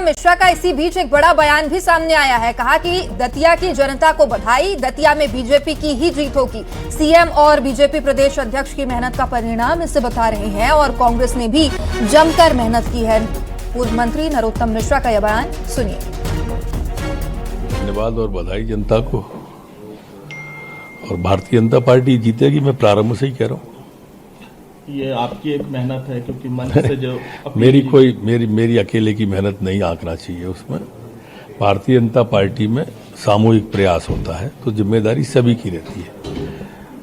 मिश्रा का इसी बीच एक बड़ा बयान भी सामने आया है। कहा कि दतिया की जनता को बधाई, दतिया में बीजेपी की ही जीत होगी। सीएम और बीजेपी प्रदेश अध्यक्ष की मेहनत का परिणाम इसे बता रहे हैं और कांग्रेस ने भी जमकर मेहनत की है। पूर्व मंत्री नरोत्तम मिश्रा का यह बयान सुनिए। धन्यवाद और बधाई जनता को, और भारतीय जनता पार्टी जीतेगी, मैं प्रारंभ से ही कह रहा हूँ। ये आपकी एक मेहनत है, क्योंकि मंच से जो मेरी अकेले की मेहनत नहीं आंकना चाहिए। उसमें भारतीय जनता पार्टी में सामूहिक प्रयास होता है तो जिम्मेदारी सभी की रहती है।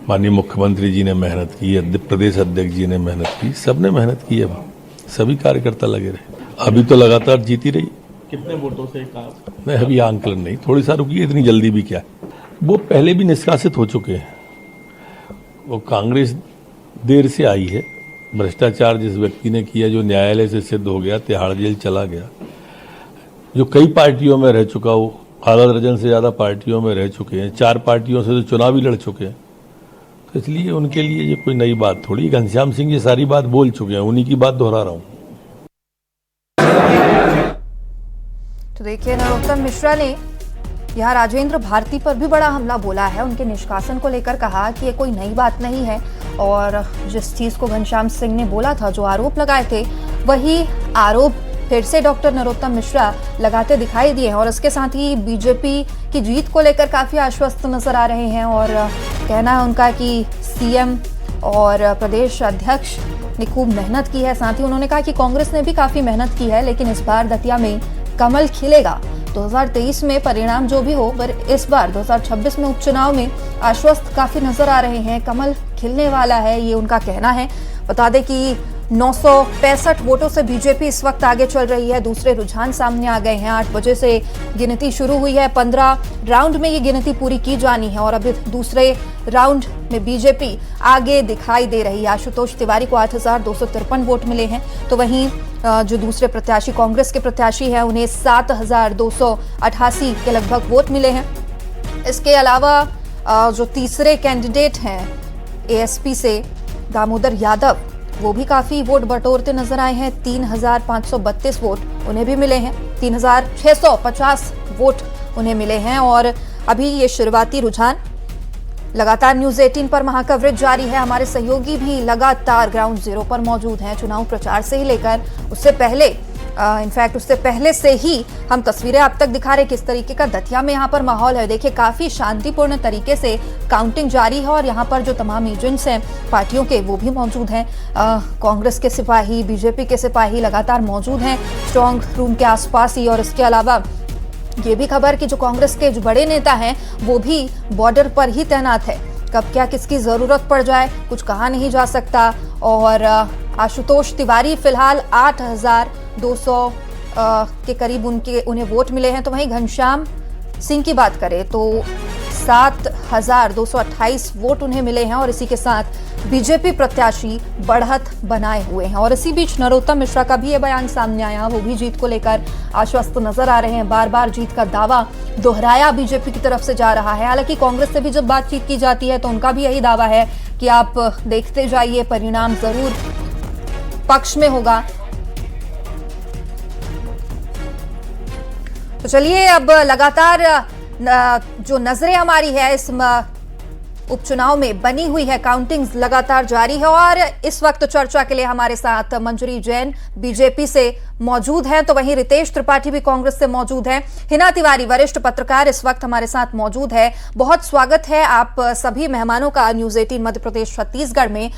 माननीय मुख्यमंत्री जी ने मेहनत की, प्रदेश अध्यक्ष जी ने मेहनत की, सबने मेहनत की है, सभी कार्यकर्ता लगे रहे। अभी तो लगातार जीती रही। कितने वोटों से नहीं, अभी आंकलन नहीं, थोड़ी सा रुकिए, इतनी जल्दी भी क्या। वो पहले भी निष्कासित हो चुके हैं। वो कांग्रेस देर से आई है। भ्रष्टाचार जिस व्यक्ति ने किया, जो न्यायालय से सिद्ध हो गया, तिहाड़ जेल चला गया, जो कई पार्टियों में रह चुका, वो आधा दर्जन से ज्यादा पार्टियों में रह चुके हैं, 4 पार्टियों से तो चुनाव ही लड़ चुके हैं। तो इसलिए उनके लिए ये कोई नई बात थोड़ी। घनश्याम सिंह ये सारी बात बोल चुके हैं, उन्हीं की बात दोहरा रहा हूं। तो देखिए, नरोत्तम मिश्रा ने यहाँ राजेंद्र भारती पर भी बड़ा हमला बोला है। उनके निष्कासन को लेकर कहा कि ये कोई नई बात नहीं है और जिस चीज को घनश्याम सिंह ने बोला था, जो आरोप लगाए थे, वही आरोप फिर से डॉक्टर नरोत्तम मिश्रा लगाते दिखाई दिए हैं। और इसके साथ ही बीजेपी की जीत को लेकर काफी आश्वस्त नजर आ रहे हैं और कहना है उनका कि सीएम और प्रदेश अध्यक्ष ने खूब मेहनत की है। साथ ही उन्होंने कहा कि कांग्रेस ने भी काफी मेहनत की है, लेकिन इस बार दतिया में कमल खिलेगा। 2023 में परिणाम जो भी हो, पर इस बार 2026 में उपचुनाव में आश्वस्त काफी नजर आ रहे हैं। कमल खिलने वाला है, ये उनका कहना है। बता दें कि 965 वोटों से बीजेपी इस वक्त आगे चल रही है। दूसरे रुझान सामने आ गए हैं। 8 बजे से गिनती शुरू हुई है। 15 राउंड में ये गिनती पूरी की जानी है और अभी दूसरे राउंड में बीजेपी आगे दिखाई दे रही है। आशुतोष तिवारी को 8,253 वोट मिले हैं, तो वहीं जो दूसरे प्रत्याशी कांग्रेस के प्रत्याशी हैं, उन्हें 7,288 के लगभग वोट मिले हैं। इसके अलावा जो तीसरे कैंडिडेट हैं एएसपी से दामोदर यादव, वो भी काफी वोट बटोरते नजर आए हैं। 3,532 वोट उन्हें भी मिले हैं। 3,650 वोट उन्हें मिले हैं। और अभी ये शुरुआती रुझान लगातार न्यूज 18 पर महाकवरेज जारी है। हमारे सहयोगी भी लगातार ग्राउंड जीरो पर मौजूद हैं। चुनाव प्रचार से ही लेकर उससे पहले, इनफैक्ट उससे पहले से ही हम तस्वीरें आप तक दिखा रहे किस तरीके का दतिया में यहाँ पर माहौल है। देखिए, काफी शांतिपूर्ण तरीके से काउंटिंग जारी है और यहाँ पर जो तमाम एजेंट्स हैं पार्टियों के, वो भी मौजूद हैं। कांग्रेस के सिपाही, बीजेपी के सिपाही लगातार मौजूद हैं स्ट्रांग रूम के आसपास ही। और इसके अलावा ये भी खबर कि जो कांग्रेस के जो बड़े नेता हैं, वो भी बॉर्डर पर ही तैनात है। कब क्या किसकी जरूरत पड़ जाए कुछ कहा नहीं जा सकता। और आशुतोष तिवारी फिलहाल 8,200 के करीब उन्हें वोट मिले हैं। तो वहीं घनश्याम सिंह की बात करें तो 7,228 वोट उन्हें मिले हैं और इसी के साथ बीजेपी प्रत्याशी बढ़त बनाए हुए हैं। और इसी बीच नरोत्तम मिश्रा का भी ये बयान सामने आया, वो भी जीत को लेकर आश्वस्त नजर आ रहे हैं। बार बार जीत का दावा दोहराया बीजेपी की तरफ से जा रहा है। हालांकि कांग्रेस से भी जब बातचीत की जाती है तो उनका भी यही दावा है कि आप देखते जाइए, परिणाम जरूर पक्ष में होगा। तो चलिए, अब लगातार जो नजरें हमारी है इस उपचुनाव में बनी हुई है, काउंटिंग लगातार जारी है। और इस वक्त चर्चा के लिए हमारे साथ मंजरी जैन बीजेपी से मौजूद हैं, तो वहीं रितेश त्रिपाठी भी कांग्रेस से मौजूद हैं। हिना तिवारी वरिष्ठ पत्रकार इस वक्त हमारे साथ मौजूद है। बहुत स्वागत है आप सभी मेहमानों का न्यूज 18 मध्य प्रदेश छत्तीसगढ़ में।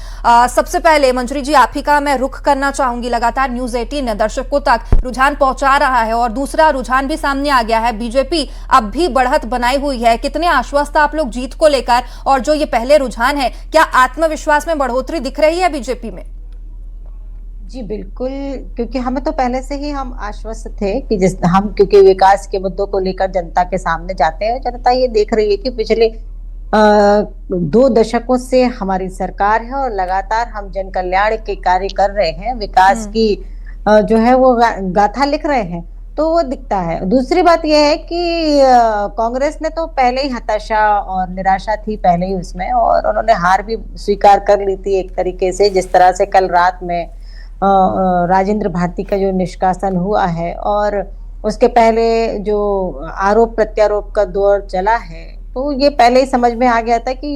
सबसे पहले मंजरी जी, आप ही का मैं रुख करना चाहूंगी। लगातार न्यूज 18 दर्शकों तक रुझान पहुंचा रहा है और दूसरा रुझान भी सामने आ गया है। बीजेपी अब भी बढ़त बनाई हुई है। कितने आश्वस्त आप लोग जीत को लेकर? और जो ये पहले रुझान है, क्या आत्मविश्वास में बढ़ोतरी दिख रही है बीजेपी में? जी बिल्कुल, क्योंकि हमें तो पहले से ही हम आश्वस्त थे कि क्योंकि विकास के मुद्दों को लेकर जनता के सामने जाते हैं। जनता ये देख रही है कि पिछले 2 दशकों से हमारी सरकार है और लगातार हम जन कल्याण के कार्य कर रहे हैं, विकास की जो है वो गाथा लिख रहे हैं, तो वो दिखता है। दूसरी बात यह है कि कांग्रेस ने तो पहले ही हताशा और निराशा थी पहले ही उसमें, और उन्होंने हार भी स्वीकार कर ली थी एक तरीके से। जिस तरह से कल रात में राजेंद्र भारती का जो निष्कासन हुआ है और उसके पहले जो आरोप प्रत्यारोप का दौर चला है, तो ये पहले ही समझ में आ गया था कि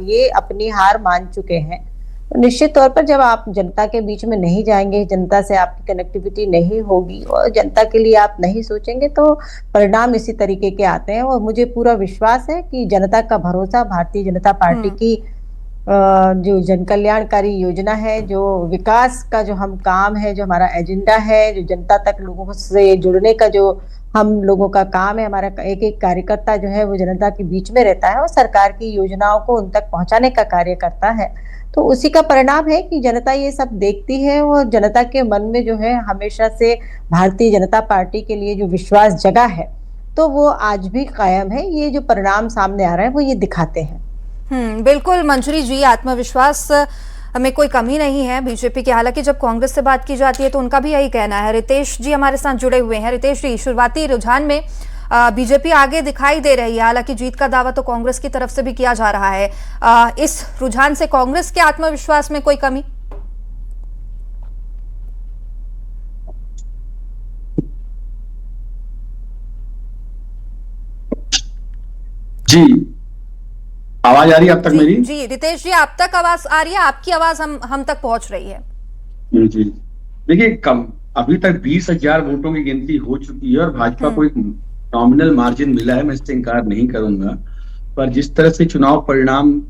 ये अपनी हार मान चुके हैं। तो निश्चित तौर पर जब आप जनता के बीच में नहीं जाएंगे, जनता से आपकी कनेक्टिविटी नहीं होगी और जनता के लिए आप नहीं सोचेंगे, तो परिणाम इसी तरीके के आते हैं। और मुझे पूरा विश्वास है कि जनता का भरोसा भारतीय जनता पार्टी की जो जन कल्याणकारी योजना है, जो विकास का जो हम काम है, जो हमारा एजेंडा है, जो जनता तक लोगों से जुड़ने का जो हम लोगों का काम है, हमारा एक एक कार्यकर्ता जो है वो जनता के बीच में रहता है और सरकार की योजनाओं को उन तक पहुंचाने का कार्य करता है। तो उसी का परिणाम है कि जनता ये सब देखती है और जनता के मन में जो है हमेशा से भारतीय जनता पार्टी के लिए जो विश्वास जगा है, तो वो आज भी कायम है। ये जो परिणाम सामने आ रहा है वो ये दिखाते हैं। बिल्कुल मंजरी जी, आत्मविश्वास हमें कोई कमी नहीं है बीजेपी की। हालांकि जब कांग्रेस से बात की जाती है तो उनका भी यही कहना है। रितेश जी हमारे साथ जुड़े हुए हैं। रितेश जी, शुरुआती रुझान में बीजेपी आगे दिखाई दे रही है, हालांकि जीत का दावा तो कांग्रेस की तरफ से भी किया जा रहा है। इस रुझान से कांग्रेस के आत्मविश्वास में कोई कमी? जी, आवाज आ रही है अब तक मेरी? जी रितेश जी, आप तक आवाज आ रही है, आपकी आवाज हम तक पहुंच रही है। जी, देखिए कम अभी तक 20,000 वोटों की गिनती हो चुकी है और भाजपा को एक नॉमिनल मार्जिन मिला है, मैं इससे इनकार नहीं करूंगा। पर जिस तरह से चुनाव परिणाम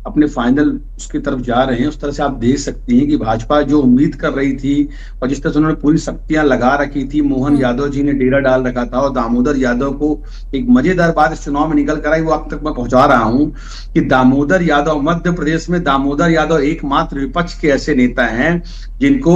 अपने फाइनल उसकी तरफ जा रहे हैं, उस तरह से आप देख सकती हैं कि भाजपा जो उम्मीद कर रही थी और जिस तरह से उन्होंने पूरी शक्तियां लगा रखी थी, मोहन यादव जी ने डेरा डाल रखा था और दामोदर यादव को एक मजेदार बात इस चुनाव में निकल कर आई, वो आप तक मैं पहुंचा रहा हूं कि दामोदर यादव, मध्य प्रदेश में दामोदर यादव एकमात्र विपक्ष के ऐसे नेता हैं जिनको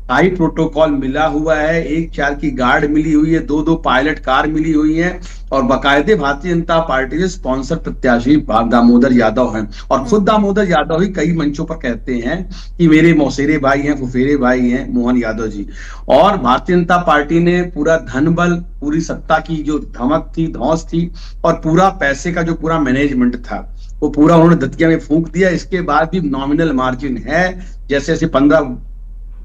हाई प्रोटोकॉल मिला हुआ है, 1-4 की गार्ड मिली हुई है, 2-2 पायलट कार मिली हुई है और बाकायदे भारतीय जनता पार्टी के स्पॉन्सर प्रत्याशी दामोदर यादव हैं। और खुद दामोदर यादव ही कई मंचों पर कहते हैं कि मेरे मौसेरे भाई हैं, फुफेरे भाई हैं मोहन यादव जी। और भारतीय जनता पार्टी ने पूरा धन बल, पूरी सत्ता की जो धमक थी, धौंस थी और पूरा पैसे का जो पूरा मैनेजमेंट था, वो पूरा उन्होंने दतिया में फूंक दिया। इसके बाद भी नॉमिनल मार्जिन है, जैसे जैसे 15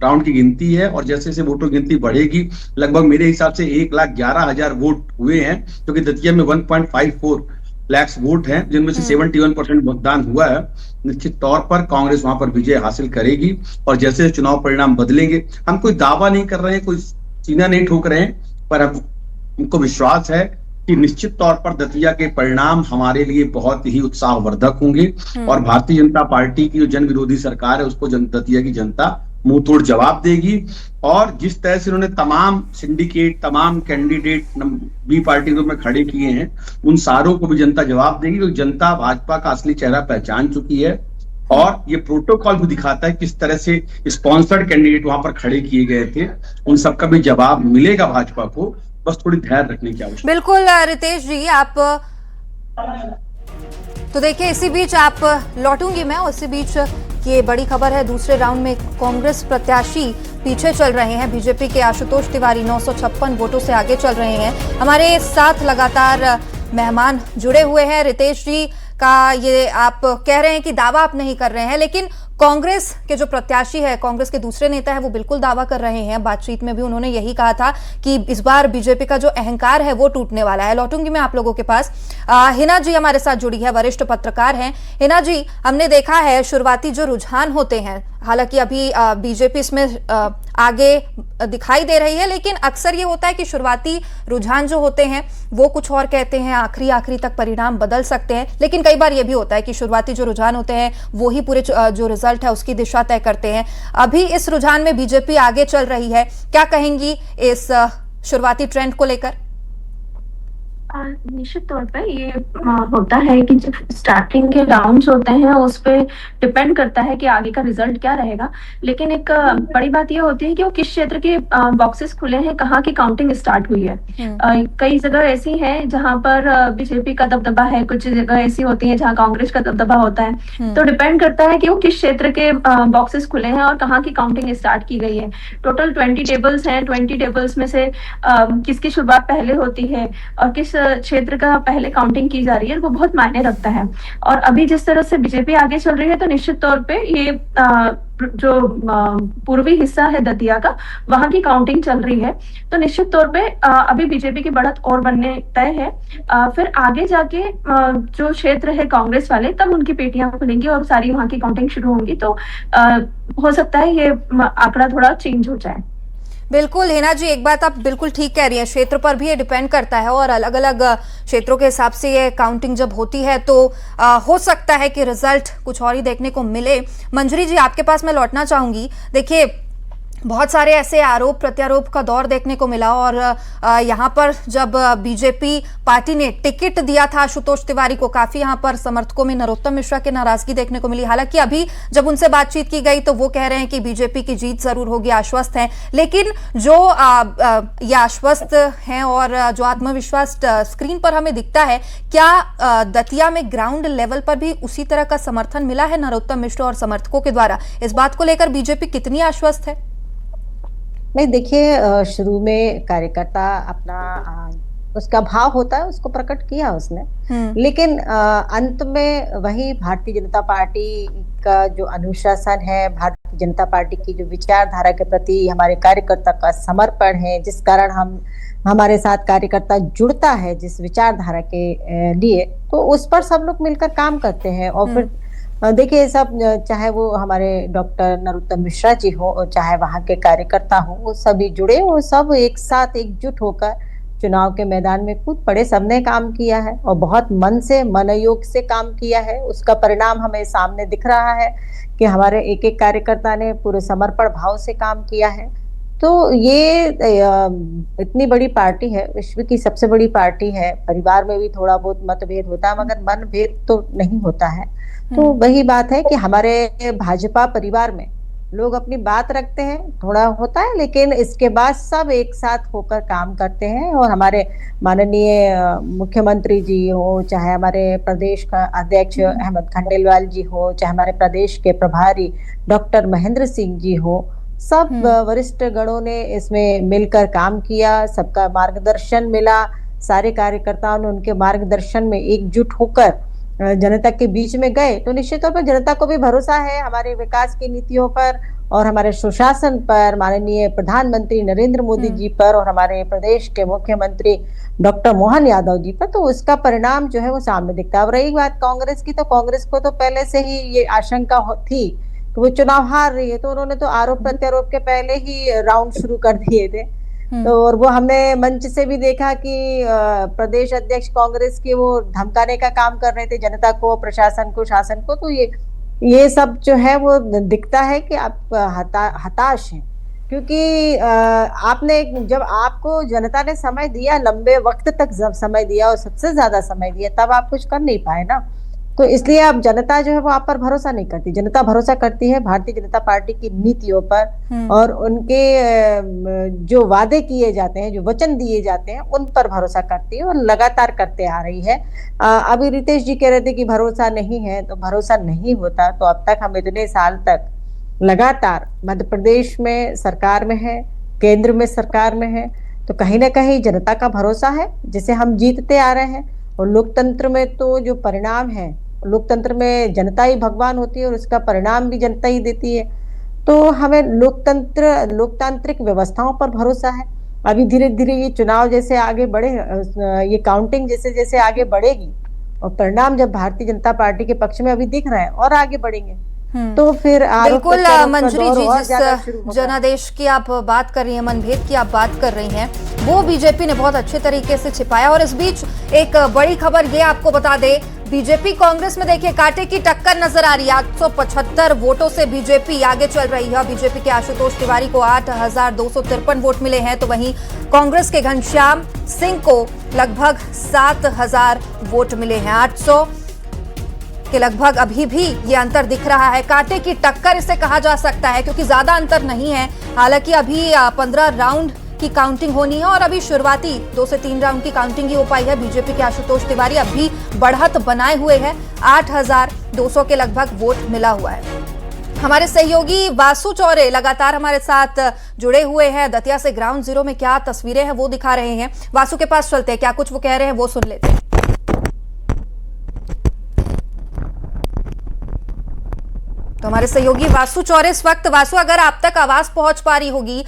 राउंड की गिनती है और जैसे जैसे वोटों की गिनती बढ़ेगी, लगभग मेरे हिसाब से 1,11,000 वोट हुए हैं, क्योंकि दतिया में 1.54 लाख वोट हैं, जिनमें से 71% मतदान हुआ है। निश्चित तौर पर कांग्रेस वहां पर विजय हासिल करेगी और जैसे चुनाव परिणाम बदलेंगे, हम कोई दावा नहीं कर रहे हैं, कोई सीना नहीं ठोक रहे हैं, पर हमको विश्वास है कि निश्चित तौर पर दतिया के परिणाम हमारे लिए बहुत ही उत्साहवर्धक होंगे और भारतीय जनता पार्टी की जो जन विरोधी सरकार है उसको दतिया की जनता मुंह तोड़ जवाब देगी। और जिस तरह से उन्होंने तमाम सिंडिकेट, तमाम कैंडिडेट बी पार्टी में खड़े किए हैं, उन सारों को भी जनता जवाब देगी, क्योंकि जनता भाजपा का असली चेहरा पहचान चुकी है। और ये प्रोटोकॉल भी दिखाता है किस तरह से स्पॉन्सर्ड कैंडिडेट वहां पर खड़े किए गए थे, उन सबका भी जवाब मिलेगा भाजपा को, बस थोड़ी धैर्य रखने की आवश्यकता। बिल्कुल रितेश जी, आप तो देखिए इसी बीच आप लौटूंगी मैं, उसी बीच ये बड़ी खबर है, दूसरे राउंड में कांग्रेस प्रत्याशी पीछे चल रहे हैं। बीजेपी के आशुतोष तिवारी 956 वोटों से आगे चल रहे हैं। हमारे साथ लगातार मेहमान जुड़े हुए हैं। रितेश जी का ये आप कह रहे हैं कि दावा आप नहीं कर रहे हैं, लेकिन कांग्रेस के जो प्रत्याशी है, कांग्रेस के दूसरे नेता है, वो बिल्कुल दावा कर रहे हैं। बातचीत में भी उन्होंने यही कहा था कि इस बार बीजेपी का जो अहंकार है वो टूटने वाला है। लौटूंगी मैं आप लोगों के पास। हिना जी हमारे साथ जुड़ी है, वरिष्ठ पत्रकार हैं। हिना जी, हमने देखा है शुरुआती जो रुझान होते हैं, हालांकि अभी बीजेपी इसमें आगे दिखाई दे रही है, लेकिन अक्सर ये होता है कि शुरुआती रुझान जो होते हैं वो कुछ और कहते हैं, आखिरी तक परिणाम बदल सकते हैं। लेकिन कई बार ये भी होता है कि शुरुआती जो रुझान होते हैं वो ही पूरे जो रिजल्ट है उसकी दिशा तय करते हैं। अभी इस रुझान में बीजेपी आगे चल रही है, क्या कहेंगी इस शुरुआती ट्रेंड को लेकर? निश्चित तौर पे ये होता है कि जब स्टार्टिंग के राउंड्स होते हैं उस पे डिपेंड करता है कि आगे का रिजल्ट क्या रहेगा। लेकिन एक बड़ी बात ये होती है कि वो किस क्षेत्र के बॉक्सेस खुले हैं, कहाँ की काउंटिंग स्टार्ट हुई है। कई जगह ऐसी हैं जहां पर बीजेपी का दबदबा है, कुछ जगह ऐसी होती है जहां कांग्रेस का दबदबा होता है। तो डिपेंड करता है कि वो किस क्षेत्र के बॉक्सेस खुले हैं और कहाँ की काउंटिंग स्टार्ट की गई है। टोटल 20 टेबल्स हैं, 20 टेबल्स में से किसकी शुरुआत पहले होती है और किस क्षेत्र का पहले काउंटिंग की जा रही है, वो बहुत मायने रखता है। और अभी जिस तरह से बीजेपी आगे चल रही है, तो निश्चित तौर पे ये जो पूर्वी हिस्सा है दतिया का, वहां की काउंटिंग चल रही है। तो निश्चित तौर पे अभी बीजेपी की बढ़त और बनने तय है। फिर आगे जाके जो क्षेत्र है कांग्रेस वाले, तब उनकी पेटियां खुलेंगी और सारी वहां की काउंटिंग शुरू होंगी। तो हो सकता है ये आंकड़ा थोड़ा चेंज हो जाए। बिल्कुल हिना जी, एक बात आप बिल्कुल ठीक कह रही हैं, क्षेत्र पर भी ये डिपेंड करता है और अलग अलग क्षेत्रों के हिसाब से ये काउंटिंग जब होती है तो हो सकता है कि रिजल्ट कुछ और ही देखने को मिले। मंजरी जी, आपके पास मैं लौटना चाहूंगी। देखिए, बहुत सारे ऐसे आरोप प्रत्यारोप का दौर देखने को मिला और यहाँ पर जब बीजेपी पार्टी ने टिकट दिया था आशुतोष तिवारी को, काफी यहाँ पर समर्थकों में नरोत्तम मिश्रा की नाराजगी देखने को मिली। हालांकि अभी जब उनसे बातचीत की गई तो वो कह रहे हैं कि बीजेपी की जीत जरूर होगी, आश्वस्त हैं। लेकिन जो ये आश्वस्त हैं और जो आत्मविश्वास स्क्रीन पर हमें दिखता है, क्या दतिया में ग्राउंड लेवल पर भी उसी तरह का समर्थन मिला है नरोत्तम मिश्रा और समर्थकों के द्वारा? इस बात को लेकर बीजेपी कितनी आश्वस्त है? नहीं, देखिए, शुरू में कार्यकर्ता अपना उसका भाव होता है, उसको प्रकट किया उसने। लेकिन अंत में वही भारतीय जनता पार्टी का जो अनुशासन है, भारतीय जनता पार्टी की जो विचारधारा के प्रति हमारे कार्यकर्ता का समर्पण है, जिस कारण हमारे साथ कार्यकर्ता जुड़ता है जिस विचारधारा के लिए, तो उस पर सब लोग मिलकर काम करते हैं। और फिर देखिए, सब चाहे वो हमारे डॉक्टर नरोत्तम मिश्रा जी हो और चाहे वहाँ के कार्यकर्ता हो, वो सभी जुड़े, वो सब एक साथ एकजुट होकर चुनाव के मैदान में कूद पड़े। सबने काम किया है और बहुत मन से, मनोयोग से काम किया है। उसका परिणाम हमें सामने दिख रहा है कि हमारे एक एक कार्यकर्ता ने पूरे समर्पण भाव से काम किया है। तो ये इतनी बड़ी पार्टी है, विश्व की सबसे बड़ी पार्टी है। परिवार में भी थोड़ा बहुत मतभेद होता है, मगर मनभेद तो नहीं होता है। तो वही बात है कि हमारे भाजपा परिवार में लोग अपनी बात रखते हैं, थोड़ा होता है, लेकिन इसके बाद सब एक साथ होकर काम करते हैं। और हमारे माननीय मुख्यमंत्री जी हो, चाहे हमारे प्रदेश का अध्यक्ष अहमद खंडेलवाल जी हो, चाहे हमारे प्रदेश के प्रभारी डॉक्टर महेंद्र सिंह जी हो, सब वरिष्ठ गणों ने इसमें मिलकर काम किया। सबका मार्गदर्शन मिला, सारे कार्यकर्ताओं ने उनके मार्गदर्शन में एकजुट होकर जनता के बीच में गए। तो निश्चित तौर पर जनता को भी भरोसा है हमारे विकास की नीतियों पर और हमारे सुशासन पर, माननीय प्रधानमंत्री नरेंद्र मोदी जी पर और हमारे प्रदेश के मुख्यमंत्री डॉक्टर मोहन यादव जी पर। तो उसका परिणाम जो है वो सामने दिखता है। अब रही बात कांग्रेस की, तो कांग्रेस को तो पहले से ही ये आशंका थी कि वो चुनाव हार रही है, तो उन्होंने तो आरोप प्रत्यारोप के पहले ही राउंड शुरू कर दिए थे। तो और वो हमने मंच से भी देखा कि प्रदेश अध्यक्ष कांग्रेस के वो धमकाने का काम कर रहे थे जनता को, प्रशासन को, शासन को। तो ये सब जो है वो दिखता है कि आप हताश हैं, क्योंकि आपने, जब आपको जनता ने समय दिया, लंबे वक्त तक जब समय दिया और सबसे ज्यादा समय दिया, तब आप कुछ कर नहीं पाए ना। तो इसलिए अब जनता जो है वो आप पर भरोसा नहीं करती। जनता भरोसा करती है भारतीय जनता पार्टी की नीतियों पर और उनके जो वादे किए जाते हैं, जो वचन दिए जाते हैं, उन पर भरोसा करती है और लगातार करते आ रही है। अभी रितेश जी कह रहे थे कि भरोसा नहीं है, तो भरोसा नहीं होता तो अब तक हम इतने साल तक लगातार मध्य प्रदेश में सरकार में है, केंद्र में सरकार में है, तो कहीं ना कहीं जनता का भरोसा है जिसे हम जीतते आ रहे हैं। और लोकतंत्र में तो जो परिणाम है, लोकतंत्र में जनता ही भगवान होती है और उसका परिणाम भी जनता ही देती है। तो हमें लोकतांत्रिक व्यवस्थाओं पर भरोसा है। अभी धीरे धीरे ये चुनाव जैसे आगे बढ़े, ये काउंटिंग जैसे जैसे आगे बढ़ेगी और परिणाम जब भारतीय जनता पार्टी के पक्ष में अभी दिख रहे हैं और आगे बढ़ेंगे, तो फिर बिल्कुल मंजरी जी, जिस जनादेश की आप बात कर रही हैं, मनभेद की आप बात कर रही हैं, वो बीजेपी ने बहुत अच्छे तरीके से छिपाया। और इस बीच एक बड़ी खबर ये आपको बता दे, बीजेपी कांग्रेस में देखिए कांटे की टक्कर नजर आ रही है। 875 वोटों से बीजेपी आगे चल रही है। बीजेपी के आशुतोष तिवारी को 8,253 वोट मिले हैं, तो वहीं कांग्रेस के घनश्याम सिंह को लगभग 7,000 वोट मिले हैं। 800 के लगभग अभी भी ये अंतर दिख रहा है। कांटे की टक्कर इसे कहा जा सकता है, क्योंकि ज्यादा अंतर नहीं है। हालांकि अभी 15 राउंड की काउंटिंग होनी है और अभी शुरुआती 2 से 3 राउंड की काउंटिंग ही हो पाई है। बीजेपी के आशुतोष तिवारी अभी बढ़त बनाए हुए हैं, 8,200 के लगभग वोट मिला हुआ है। हमारे सहयोगी वासु चौरे लगातार हमारे साथ जुड़े हुए हैं। दतिया से ग्राउंड जीरो में क्या तस्वीरें हैं वो दिखा रहे हैं। वासु के पास चलते हैं, क्या कुछ वो कह रहे हैं वो सुन लेते हैं। तो हमारे सहयोगी वासु चौरे इस वक्त, वासु अगर आप तक आवाज पहुंच पा रही होगी,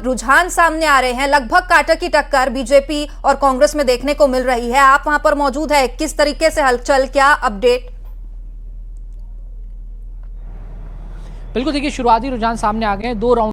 रुझान सामने आ रहे हैं, लगभग कांटे की टक्कर बीजेपी और कांग्रेस में देखने को मिल रही है। आप वहां पर मौजूद है, किस तरीके से हलचल, क्या अपडेट? बिल्कुल, देखिए शुरुआती रुझान सामने आ गए हैं। 2 राउंड